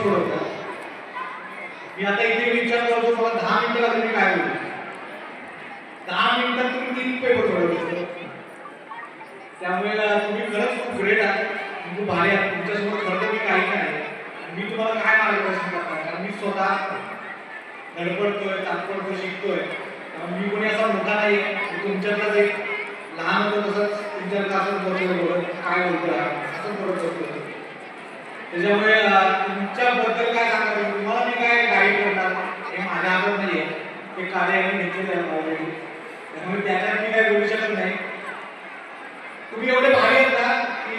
सोडवतात. मी आता इथे विचार करतो मला 10 मिनिटं लागले मी काय बोलू. 10 मिनिटात तुम्ही 3 पेपर सोडवले. त्यामुळे तुम्ही खरंच खूप ग्रेट आहात. खूप भारी आहात. तुमच्यासमोर खरं तर मी काही नाही. मी तुम्हाला काय मार्गदर्शन करणार कारण मी स्वतः धडपडतोय, तात्पडतोय, शिकतोय. मी कोणी असा मोठा नाही आहे. तुमच्यातलाच एक लहान होतो तसंच तुमच्याकडे असंच बोलत काय बोलतोय असंच बोलत होतो. त्याच्यामुळे तुमच्याबद्दल काय सांगणार तुम्हाला मी काय गाईड करणार हे माझ्या हातात नाही आहे. ते कार्य आम्ही घेतलेलं आहे ऑलरेडी. त्यामुळे त्याच्यात मी काय बोलू शकत नाही. तुम्ही एवढे भारी आहेत ना की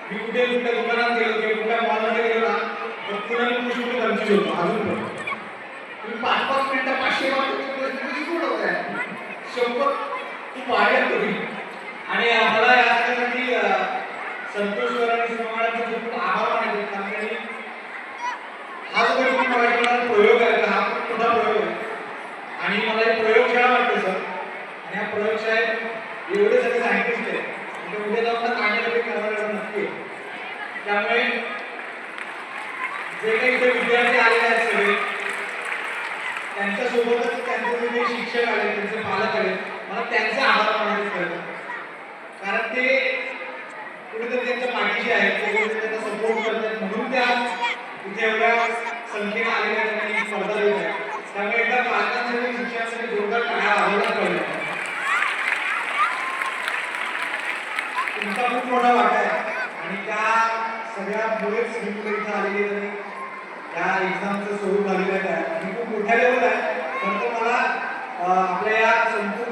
मी कुठे कुठल्या दुकानात गेलो किंवा कुठल्या मॉलमध्ये गेलो ना तर पुन्हा मी कुठे कन्फ्युज होतो अजून पण. तुम्ही 5-5 मिनिटं 500 मार्कांची सोडवताय. शपथ खूप भारी आहेत तुम्ही. आणि मला यासाठी संतोष सर आणि सुमाळांचे खूप आभार मानायचे कारण त्यांनी हा जो काही तुम्ही मराठीला प्रयोग आहे हा खूप मोठा प्रयोग आहे. आणि मला एक प्रयोगशाळा वाटते सर. आणि या प्रयोगशाळेत एवढे सगळे सायंटिस्ट आहेत. उद्या जाऊन काढण्यासाठी करणार नक्की. त्यामुळे जे काही इथे विद्यार्थी आलेले आहेत सगळे त्यांच्यासोबतच त्यांचे जे शिक्षक आले त्यांचे पालक आले मला त्यांचे आभार मानायचे खरं. कारण ते कुठेतरी त्यांच्या पाठीशी आहेत ते कुठेतरी त्यांना सपोर्ट करतात म्हणून त्या इथे एवढ्या संख्येने आलेल्या त्यांनी स्पर्धा देत आहेत. त्यामुळे एकदा पालकांसाठी शिक्षकांसाठी जोरदार टाळ्या वाजवलाच पाहिजे. तुमचा खूप मोठा वाटा आहे आणि त्या सगळ्यामुळेच ही मुलं इथं आलेली आणि त्या एक्झामचं स्वरूप आलेलं आहे आणि खूप मोठ्या लेवल आहे. पण तो मला आपल्या या संपूर्ण